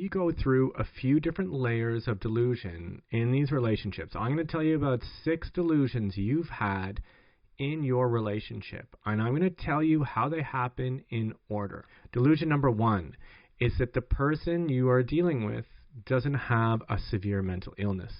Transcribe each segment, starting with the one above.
we go through a few different layers of delusion in these relationships. I'm going to tell you about 6 delusions you've had in your relationship, and I'm going to tell you how they happen in order. Delusion number 1 is that the person you are dealing with doesn't have a severe mental illness.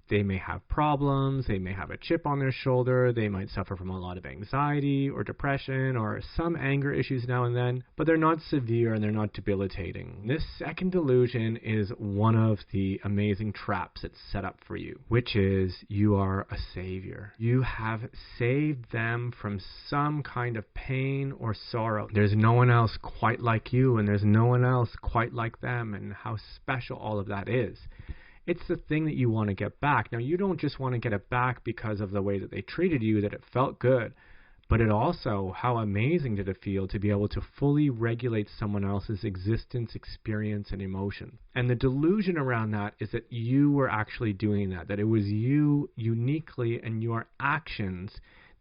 They may have problems, they may have a chip on their shoulder, they might suffer from a lot of anxiety or depression or some anger issues now and then, but they're not severe and they're not debilitating. This second delusion is one of the amazing traps it's set up for you, which is you are a savior. You have saved them from some kind of pain or sorrow. There's no one else quite like you, and there's no one else quite like them, and how special all of that is. It's the thing that you want to get back. Now, you don't just want to get it back because of the way that they treated you, that it felt good, but it also, how amazing did it feel to be able to fully regulate someone else's existence, experience, and emotion. And the delusion around that is that you were actually doing that it was you uniquely and your actions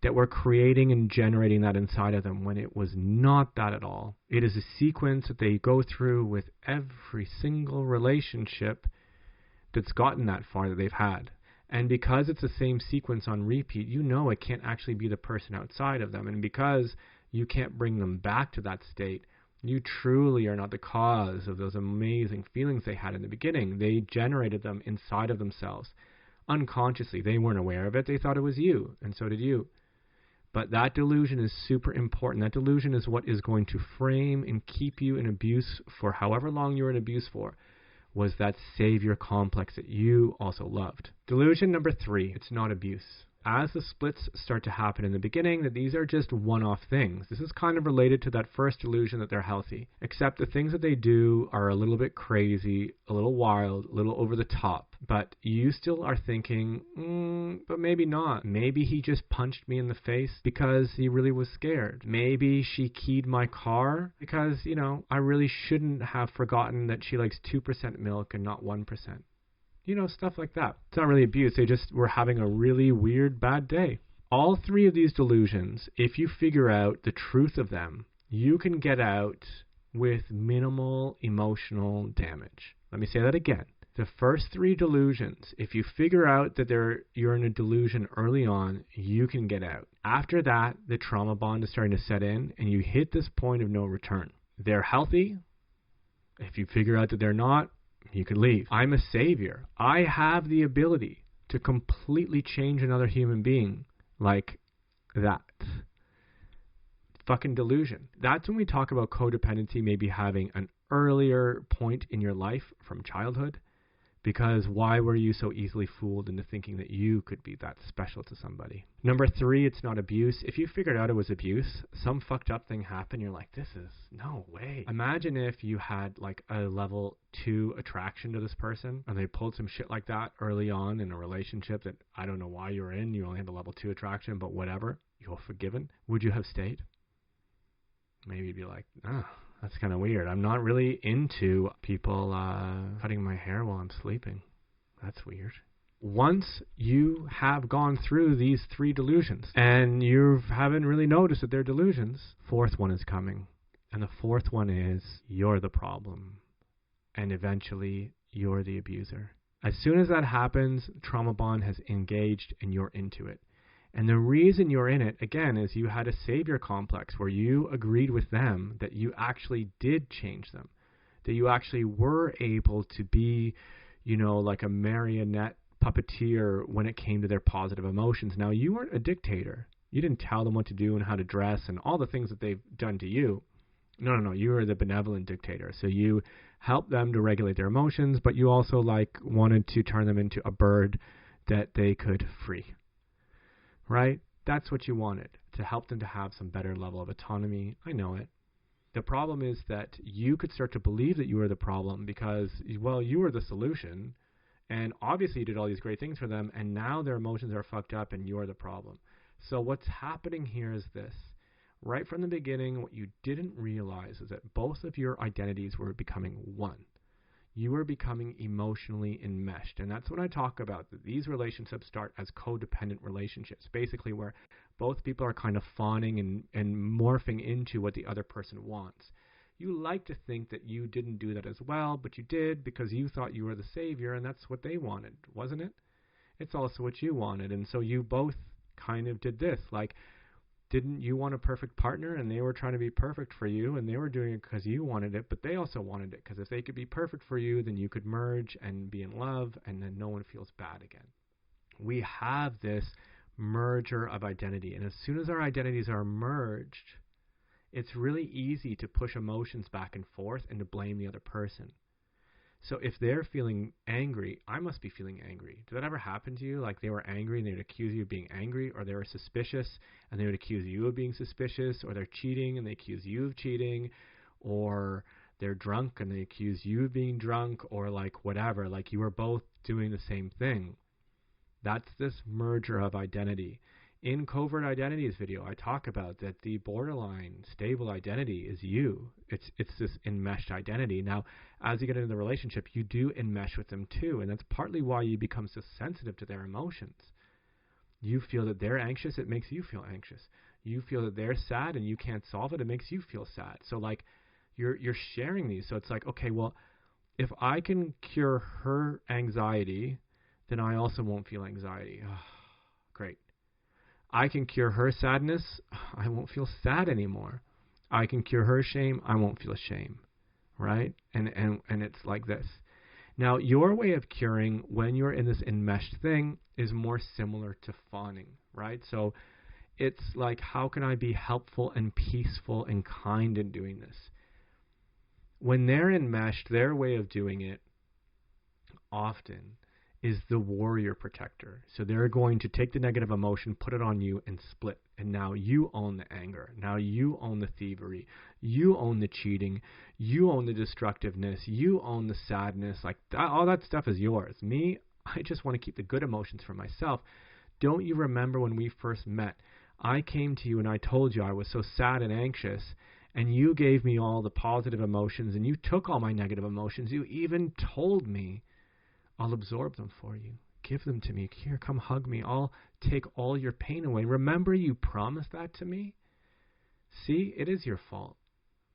that were creating and generating that inside of them, when it was not that at all. It is a sequence that they go through with every single relationship that's gotten that far that they've had. And because it's the same sequence on repeat, you know it can't actually be the person outside of them. And because you can't bring them back to that state, you truly are not the cause of those amazing feelings they had in the beginning. They generated them inside of themselves. Unconsciously, they weren't aware of it. They thought it was you, and so did you. But that delusion is super important. That delusion is what is going to frame and keep you in abuse for however long you're in abuse for. Was that savior complex that you also loved. Delusion number 3, it's not abuse. As the splits start to happen in the beginning, that these are just one-off things. This is kind of related to that first delusion that they're healthy, except the things that they do are a little bit crazy, a little wild, a little over the top. But you still are thinking, but maybe not. Maybe he just punched me in the face because he really was scared. Maybe she keyed my car because, I really shouldn't have forgotten that she likes 2% milk and not 1%. Stuff like that. It's not really abuse. They just were having a really weird, bad day. All 3 of these delusions, if you figure out the truth of them, you can get out with minimal emotional damage. Let me say that again. The first 3 delusions, if you figure out that you're in a delusion early on, you can get out. After that, the trauma bond is starting to set in, and you hit this point of no return. They're healthy. If you figure out that they're not, you can leave. I'm a savior. I have the ability to completely change another human being like that. Fucking delusion. That's when we talk about codependency maybe having an earlier point in your life from childhood. Because why were you so easily fooled into thinking that you could be that special to somebody? Number 3, it's not abuse. If you figured out it was abuse, some fucked up thing happened, you're like, this is no way. Imagine if you had like a level 2 attraction to this person and they pulled some shit like that early on in a relationship that I don't know why you were in. You only had a level 2 attraction, but whatever. You're forgiven. Would you have stayed? Maybe you'd be like, that's kind of weird. I'm not really into people cutting my hair while I'm sleeping. That's weird. Once you have gone through these 3 delusions and you haven't really noticed that they're delusions, 4th one is coming. And the 4th one is you're the problem. And eventually you're the abuser. As soon as that happens, trauma bond has engaged and you're into it. And the reason you're in it, again, is you had a savior complex where you agreed with them that you actually did change them, that you actually were able to be, like a marionette puppeteer when it came to their positive emotions. Now, you weren't a dictator. You didn't tell them what to do and how to dress and all the things that they've done to you. No. You were the benevolent dictator. So you helped them to regulate their emotions, but you also wanted to turn them into a bird that they could free. Right? That's what you wanted, to help them to have some better level of autonomy. I know it. The problem is that you could start to believe that you were the problem because, you were the solution, and obviously you did all these great things for them, and now their emotions are fucked up and you're the problem. So what's happening here is this. Right from the beginning, what you didn't realize is that both of your identities were becoming one. You are becoming emotionally enmeshed. And that's what I talk about, that these relationships start as codependent relationships, basically where both people are kind of fawning and morphing into what the other person wants. You like to think that you didn't do that as well, but you did because you thought you were the savior, and that's what they wanted, wasn't it? It's also what you wanted. And so you both kind of did this. Like, didn't you want a perfect partner, and they were trying to be perfect for you, and they were doing it because you wanted it, but they also wanted it because if they could be perfect for you, then you could merge and be in love, and then no one feels bad again. We have this merger of identity, and as soon as our identities are merged, it's really easy to push emotions back and forth and to blame the other person. So if they're feeling angry, I must be feeling angry. Did that ever happen to you? Like they were angry and they would accuse you of being angry, or they were suspicious and they would accuse you of being suspicious, or they're cheating and they accuse you of cheating, or they're drunk and they accuse you of being drunk, or like whatever. Like you were both doing the same thing. That's this merger of identity. In Covert Identities video, I talk about that the borderline stable identity is you. It's this enmeshed identity. Now, as you get into the relationship, you do enmesh with them too, and that's partly why you become so sensitive to their emotions. You feel that they're anxious, it makes you feel anxious. You feel that they're sad and you can't solve it, it makes you feel sad. So like you're sharing these. So it's like, okay, well, if I can cure her anxiety, then I also won't feel anxiety. Oh, great. I can cure her sadness, I won't feel sad anymore. I can cure her shame, I won't feel shame, right? And it's like this. Now, your way of curing when you're in this enmeshed thing is more similar to fawning, right? So it's like, how can I be helpful and peaceful and kind in doing this? When they're enmeshed, their way of doing it often is the warrior protector. So they're going to take the negative emotion, put it on you, and split. And now you own the anger. Now you own the thievery. You own the cheating. You own the destructiveness. You own the sadness. Like all that stuff is yours. Me, I just want to keep the good emotions for myself. Don't you remember when we first met? I came to you and I told you I was so sad and anxious, and you gave me all the positive emotions, and you took all my negative emotions. You even told me, I'll absorb them for you. Give them to me. Here, come hug me. I'll take all your pain away. Remember you promised that to me? See, it is your fault.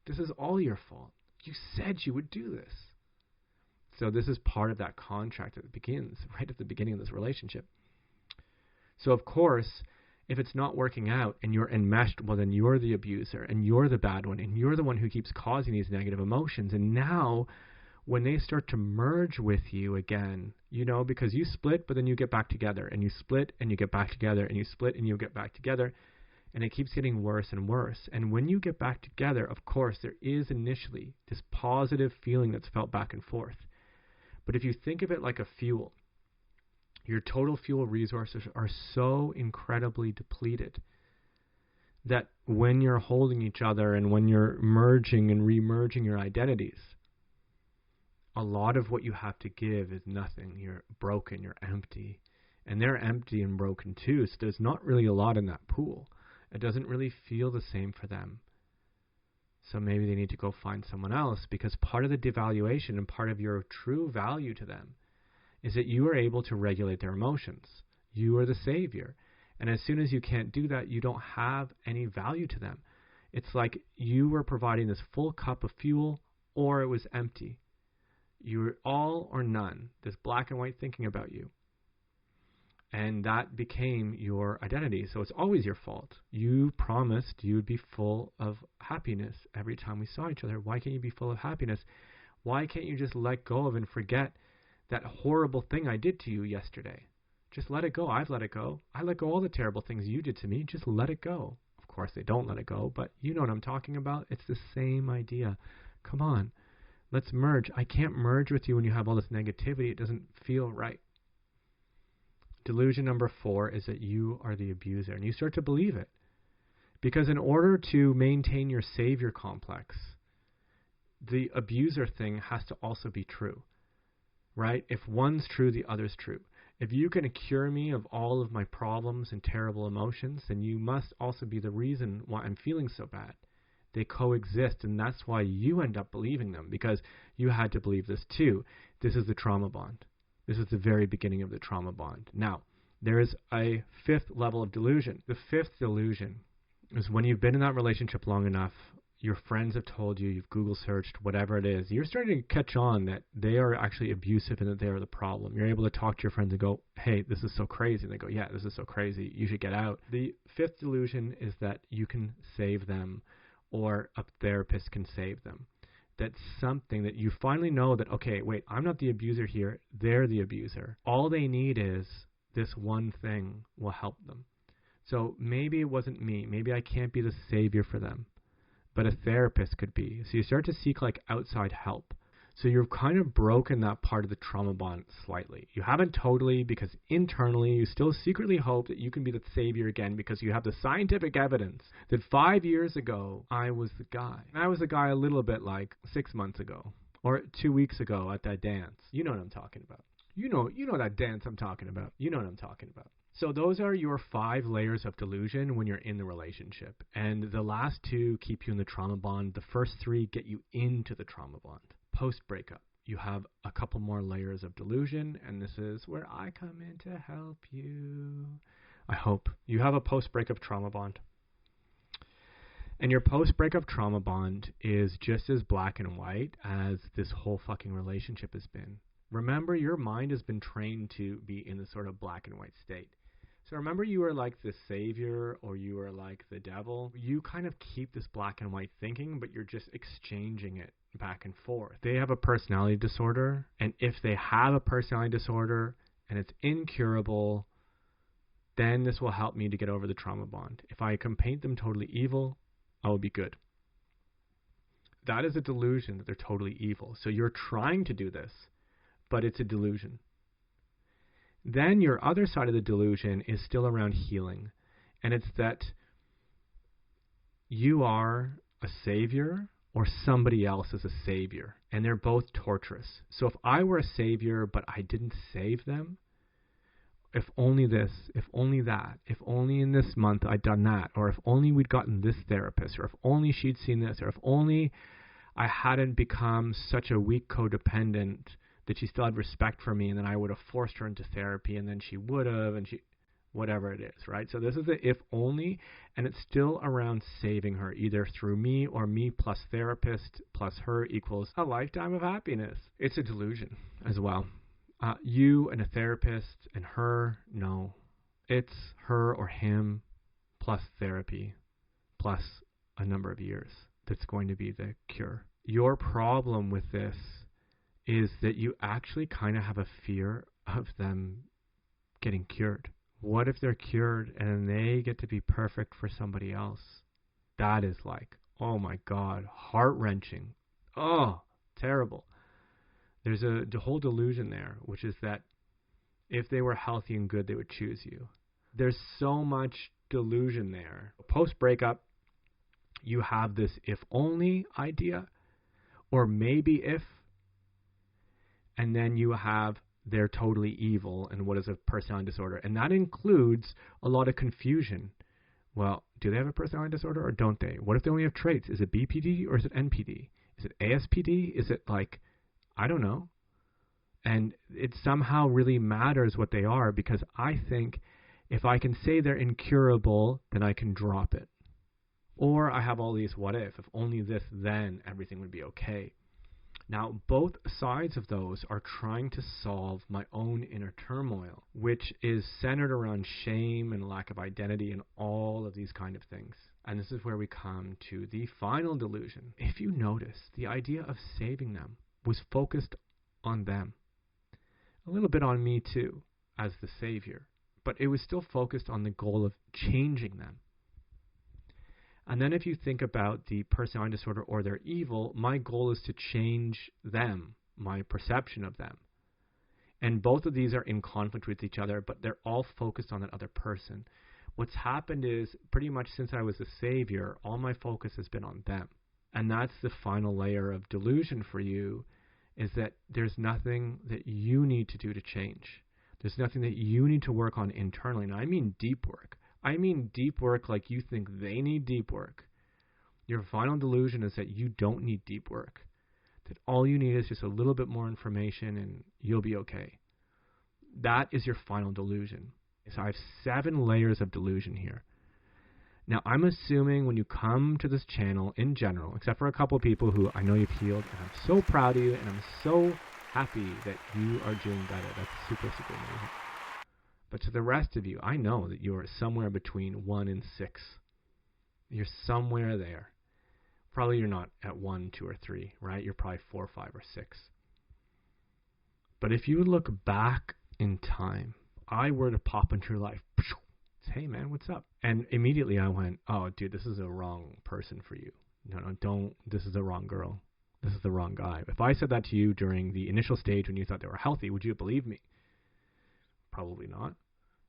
This is all your fault. You said you would do this. So this is part of that contract that begins right at the beginning of this relationship. So of course, if it's not working out and you're enmeshed, well then you're the abuser and you're the bad one and you're the one who keeps causing these negative emotions. And now when they start to merge with you again, you know, because you split, but then you get back together, and you split, and you get back together, and you split, and you get back together, and it keeps getting worse and worse. And when you get back together, of course, there is initially this positive feeling that's felt back and forth. But if you think of it like a fuel, your total fuel resources are so incredibly depleted that when you're holding each other and when you're merging and remerging your identities, a lot of what you have to give is nothing. You're broken, you're empty. And they're empty and broken too, so there's not really a lot in that pool. It doesn't really feel the same for them. So maybe they need to go find someone else, because part of the devaluation and part of your true value to them is that you are able to regulate their emotions. You are the savior. And as soon as you can't do that, you don't have any value to them. It's like you were providing this full cup of fuel, or it was empty. You were all or none, this black and white thinking about you. And that became your identity. So it's always your fault. You promised you would be full of happiness every time we saw each other. Why can't you be full of happiness? Why can't you just let go of and forget that horrible thing I did to you yesterday? Just let it go. I've let it go. I let go all the terrible things you did to me. Just let it go. Of course, they don't let it go, but you know what I'm talking about. It's the same idea. Come on. Let's merge. I can't merge with you when you have all this negativity. It doesn't feel right. Delusion number 4 is that you are the abuser, and you start to believe it. Because in order to maintain your savior complex, the abuser thing has to also be true, right? If one's true, the other's true. If you can cure me of all of my problems and terrible emotions, then you must also be the reason why I'm feeling so bad. They coexist, and that's why you end up believing them, because you had to believe this too. This is the trauma bond. This is the very beginning of the trauma bond. Now, there is a 5th level of delusion. The 5th delusion is when you've been in that relationship long enough, your friends have told you, you've Google searched, whatever it is, you're starting to catch on that they are actually abusive and that they are the problem. You're able to talk to your friends and go, hey, this is so crazy. And they go, yeah, this is so crazy. You should get out. The fifth delusion is that you can save them or a therapist can save them. That's something that you finally know that, okay, wait, I'm not the abuser here. They're the abuser. All they need is this one thing will help them. So maybe it wasn't me. Maybe I can't be the savior for them, but a therapist could be. So you start to seek like outside help. So you've kind of broken that part of the trauma bond slightly. You haven't totally, because internally you still secretly hope that you can be the savior again, because you have the scientific evidence that 5 years ago I was the guy. And I was the guy a little bit like 6 months ago or 2 weeks ago at that dance. You know what I'm talking about. You know that dance I'm talking about. You know what I'm talking about. So those are your 5 layers of delusion when you're in the relationship. And the last 2 keep you in the trauma bond. The first 3 get you into the trauma bond. Post-breakup, you have a couple more layers of delusion, and this is where I come in to help you. I hope you have a post-breakup trauma bond. And your post-breakup trauma bond is just as black and white as this whole fucking relationship has been. Remember, your mind has been trained to be in this sort of black and white state. So remember, you are like the savior or you are like the devil. You kind of keep this black and white thinking, but you're just exchanging it back and forth. They have a personality disorder, and if they have a personality disorder and it's incurable, then this will help me to get over the trauma bond. If I can paint them totally evil, I will be good. That is a delusion that they're totally evil. So you're trying to do this, but it's a delusion. Then your other side of the delusion is still around healing. And it's that you are a savior or somebody else is a savior. And they're both torturous. So if I were a savior but I didn't save them, if only this, if only that, if only in this month I'd done that, or if only we'd gotten this therapist, or if only she'd seen this, or if only I hadn't become such a weak codependent that she still had respect for me, and then I would have forced her into therapy, and then she would have, and she, whatever it is, right? So this is the if only, and it's still around saving her, either through me or me plus therapist plus her equals a lifetime of happiness. It's a delusion as well. You and a therapist and her, no. It's her or him plus therapy plus a number of years that's going to be the cure. Your problem with this is that you actually kind of have a fear of them getting cured. What if they're cured and they get to be perfect for somebody else? That is like, oh my God, heart-wrenching. Oh, terrible. There's a whole delusion there, which is that if they were healthy and good, they would choose you. There's so much delusion there. Post-breakup, you have this if only idea, or maybe if, and then you have they're totally evil and what is a personality disorder. And that includes a lot of confusion. Well, do they have a personality disorder or don't they? What if they only have traits? Is it BPD or is it NPD? Is it ASPD? Is it like, I don't know. And it somehow really matters what they are, because I think if I can say they're incurable, then I can drop it. Or I have all these what if only this, then everything would be okay. Now, both sides of those are trying to solve my own inner turmoil, which is centered around shame and lack of identity and all of these kind of things. And this is where we come to the final delusion. If you notice, the idea of saving them was focused on them. A little bit on me too, as the savior. But it was still focused on the goal of changing them. And then if you think about the personality disorder or their evil, my goal is to change them, my perception of them. And both of these are in conflict with each other, but they're all focused on that other person. What's happened is, pretty much since I was the savior, all my focus has been on them. And that's the final layer of delusion for you, is that there's nothing that you need to do to change. There's nothing that you need to work on internally. And I mean deep work. I mean deep work like you think they need deep work. Your final delusion is that you don't need deep work. That all you need is just a little bit more information and you'll be okay. That is your final delusion. So I have 7 layers of delusion here. Now, I'm assuming when you come to this channel in general, except for a couple of people who I know you've healed, and I'm so proud of you, and I'm so happy that you are doing better. That's super, super amazing. But to the rest of you, I know that you are somewhere between 1 and 6. You're somewhere there. Probably you're not at 1, 2, or 3, right? You're probably 4, 5, or 6. But if you look back in time, I were to pop into your life, hey man, what's up? And immediately I went, oh dude, this is the wrong person for you. No, don't, this is the wrong girl. This is the wrong guy. If I said that to you during the initial stage when you thought they were healthy, would you believe me? Probably not.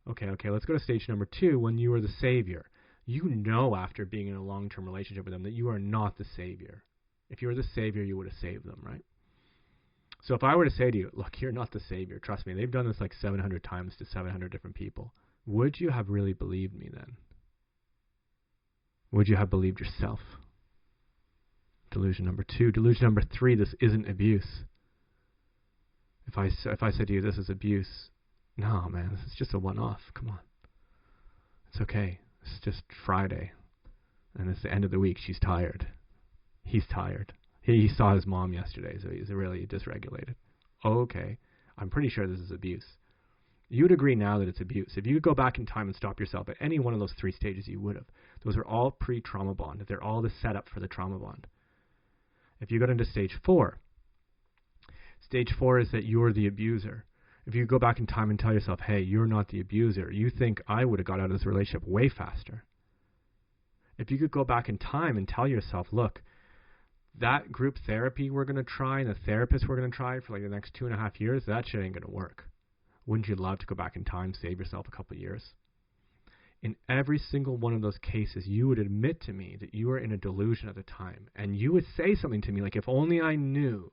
Okay, let's go to stage number 2 when you were the savior. You know after being in a long-term relationship with them that you are not the savior. If you were the savior, you would have saved them, right? So if I were to say to you, look, you're not the savior, trust me, they've done this like 700 times to 700 different people. Would you have really believed me then? Would you have believed yourself? Delusion number 2. Delusion number 3, this isn't abuse. If I said to you, this is abuse, no, man, this is just a one-off. Come on. It's okay. It's just Friday. And it's the end of the week. She's tired. He's tired. He saw his mom yesterday, so he's really dysregulated. Okay. I'm pretty sure this is abuse. You would agree now that it's abuse. If you could go back in time and stop yourself at any one of those 3 stages, you would have. Those are all pre-trauma bond. They're all the setup for the trauma bond. If you got into stage 4 is that you're the abuser. If you go back in time and tell yourself, hey, you're not the abuser, you think I would have got out of this relationship way faster. If you could go back in time and tell yourself, look, that group therapy we're going to try and the therapist we're going to try for like the next 2.5 years, that shit ain't going to work. Wouldn't you love to go back in time, save yourself a couple of years? In every single one of those cases, you would admit to me that you were in a delusion at the time. And you would say something to me like, if only I knew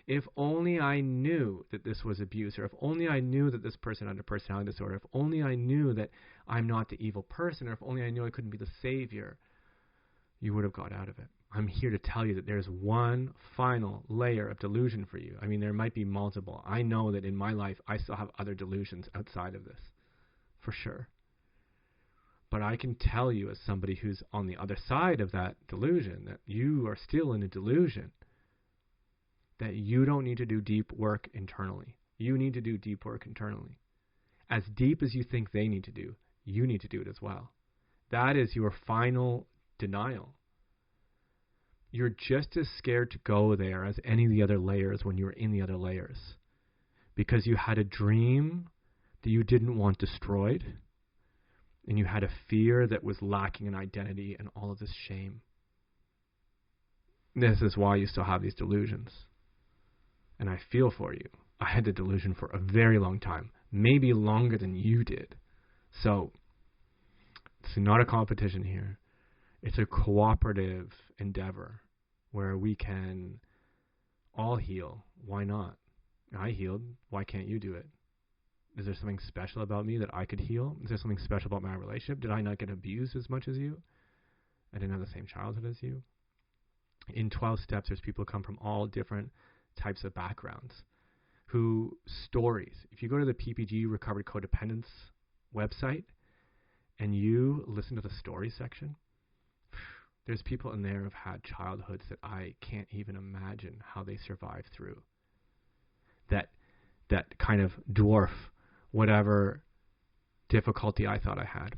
that this was abuse, or if only I knew that this person had a personality disorder, if only I knew that I'm not the evil person, or if only I knew I couldn't be the savior, you would have got out of it. I'm here to tell you that there's one final layer of delusion for you. I mean, there might be multiple. I know that in my life, I still have other delusions outside of this, for sure. But I can tell you as somebody who's on the other side of that delusion, that you are still in a delusion, that you don't need to do deep work internally. You need to do deep work internally. As deep as you think they need to do, you need to do it as well. That is your final denial. You're just as scared to go there as any of the other layers when you were in the other layers. Because you had a dream that you didn't want destroyed, and you had a fear that was lacking an identity and all of this shame. This is why you still have these delusions. And I feel for you. I had the delusion for a very long time, maybe longer than you did. So it's not a competition here. It's a cooperative endeavor where we can all heal. Why not? I healed. Why can't you do it? Is there something special about me that I could heal? Is there something special about my relationship? Did I not get abused as much as you? I didn't have the same childhood as you. In 12 steps, there's people who come from all different types of backgrounds, who stories. If you go to the PPG Recovered Codependents website and you listen to the story section, there's people in there who've had childhoods that I can't even imagine how they survived through. That kind of dwarf whatever difficulty I thought I had.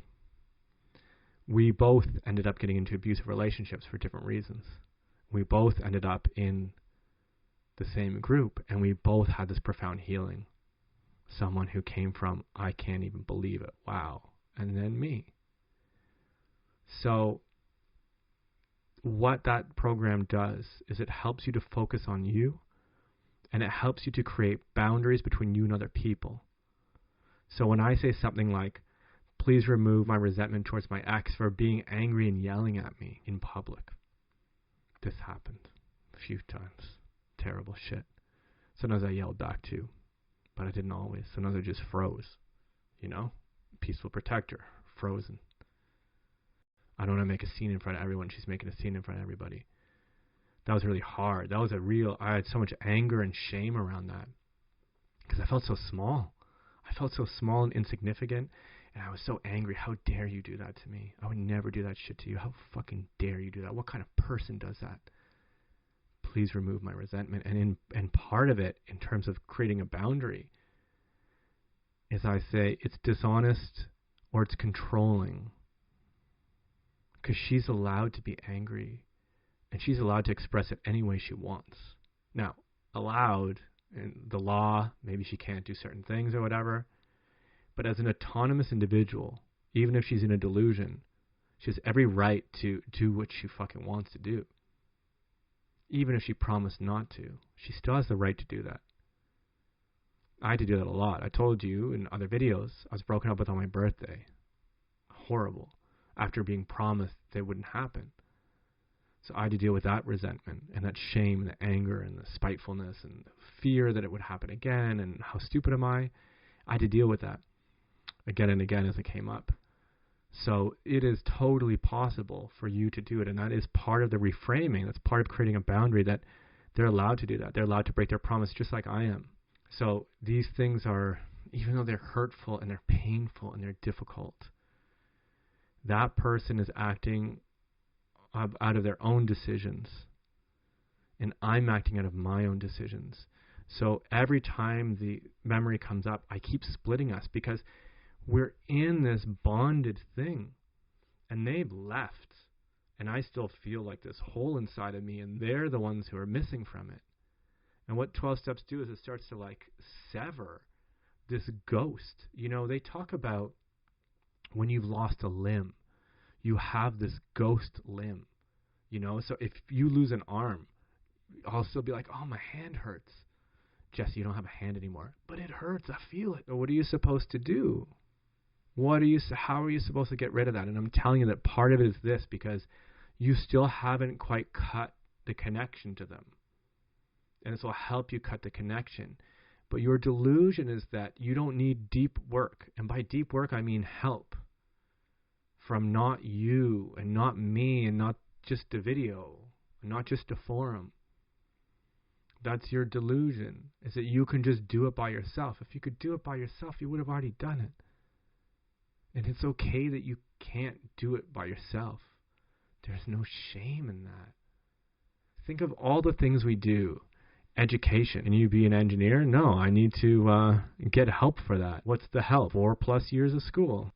We both ended up getting into abusive relationships for different reasons. We both ended up in the same group, and we both had this profound healing. Someone who came from, I can't even believe it, wow, and then me. So what that program does is it helps you to focus on you, and it helps you to create boundaries between you and other people. So when I say something like, please remove my resentment towards my ex for being angry and yelling at me in public. This happened a few times. Terrible shit. Sometimes I yelled back too, but I didn't always. Sometimes I just froze. You know? Peaceful protector. Frozen. I don't want to make a scene in front of everyone. She's making a scene in front of everybody. That was really hard. I had so much anger and shame around that because I felt so small. I felt so small and insignificant, and I was so angry. How dare you do that to me? I would never do that shit to you. How fucking dare you do that? What kind of person does that? Please remove my resentment. And part of it, in terms of creating a boundary, is I say it's dishonest or it's controlling. Because she's allowed to be angry, and she's allowed to express it any way she wants. Now, allowed in the law, maybe she can't do certain things or whatever, but as an autonomous individual, even if she's in a delusion, she has every right to do what she fucking wants to do. Even if she promised not to, she still has the right to do that. I had to do that a lot. I told you in other videos, I was broken up with on my birthday. Horrible. After being promised that it wouldn't happen. So I had to deal with that resentment and that shame and the anger and the spitefulness and the fear that it would happen again and how stupid am I? I had to deal with that again and again as it came up. So it is totally possible for you to do it, and that is part of the reframing. That's part of creating a boundary, that they're allowed to do that. They're allowed to break their promise just like I am. So these things are, even though they're hurtful and they're painful and they're difficult, that person is acting out of their own decisions, and I'm acting out of my own decisions. So every time the memory comes up, I keep splitting us because we're in this bonded thing, and they've left, and I still feel like this hole inside of me, and they're the ones who are missing from it. And what 12 steps do is it starts to like sever this ghost. You know, they talk about when you've lost a limb, you have this ghost limb, you know. So if you lose an arm, I'll still be like, oh, my hand hurts. Jesse, you don't have a hand anymore. But it hurts. I feel it. So what are you supposed to do? How are you supposed to get rid of that? And I'm telling you that part of it is this, because you still haven't quite cut the connection to them. And this will help you cut the connection. But your delusion is that you don't need deep work. And by deep work, I mean help from not you and not me and not just a video, and not just a forum. That's your delusion, is that you can just do it by yourself. If you could do it by yourself, you would have already done it. And it's okay that you can't do it by yourself. There's no shame in that. Think of all the things we do. Education. Can you be an engineer? No, I need to get help for that. What's the help? 4+ years of school.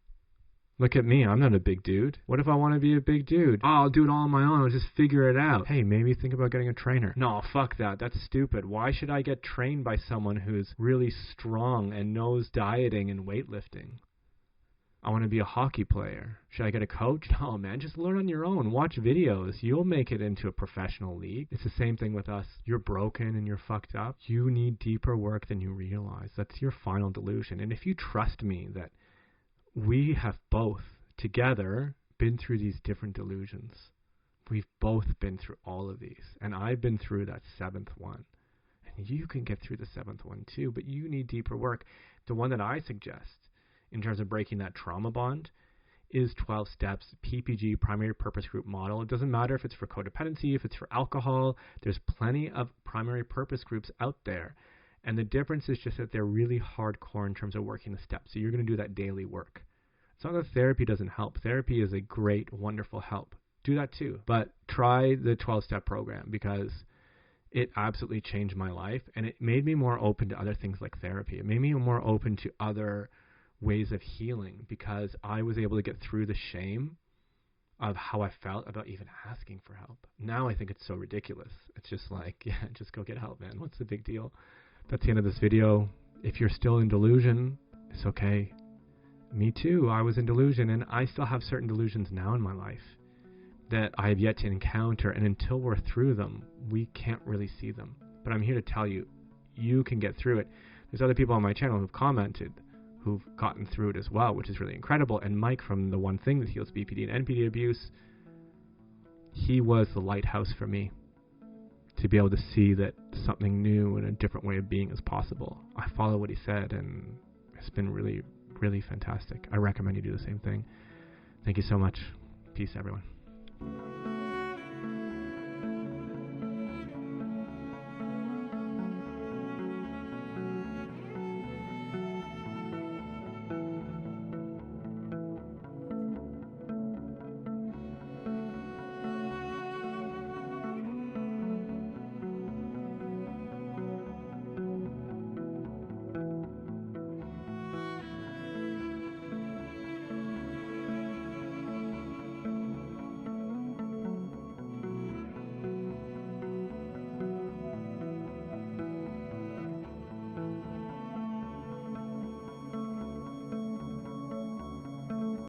Look at me. I'm not a big dude. What if I want to be a big dude? Oh, I'll do it all on my own. I'll just figure it out. Hey, maybe think about getting a trainer. No, fuck that. That's stupid. Why should I get trained by someone who's really strong and knows dieting and weightlifting? I want to be a hockey player. Should I get a coach? No, man, just learn on your own. Watch videos. You'll make it into a professional league. It's the same thing with us. You're broken and you're fucked up. You need deeper work than you realize. That's your final delusion. And if you trust me that we have both together been through these different delusions. We've both been through all of these. And I've been through that 7th one. And you can get through the 7th one too, but you need deeper work. The one that I suggest in terms of breaking that trauma bond is 12 steps, PPG, primary purpose group model. It doesn't matter if it's for codependency, if it's for alcohol. There's plenty of primary purpose groups out there. And the difference is just that they're really hardcore in terms of working the steps. So you're going to do that daily work. It's not that therapy doesn't help. Therapy is a great, wonderful help. Do that too. But try the 12-step program, because it absolutely changed my life. And it made me more open to other things like therapy. It made me more open to other ways of healing, because I was able to get through the shame of how I felt about even asking for help. Now I think it's so ridiculous. It's just like, yeah, just go get help, man. What's the big deal? That's the end of this video. If you're still in delusion, it's okay. Me too. I was in delusion, and I still have certain delusions now in my life that I have yet to encounter, and until we're through them, we can't really see them. But I'm here to tell you, you can get through it. There's other people on my channel who've commented who've gotten through it as well, which is really incredible. And Mike from The One Thing That Heals BPD and NPD Abuse, he was the lighthouse for me to be able to see that something new and a different way of being is possible. I follow what he said, and it's been really, really fantastic. I recommend you do the same thing. Thank you so much. Peace, everyone.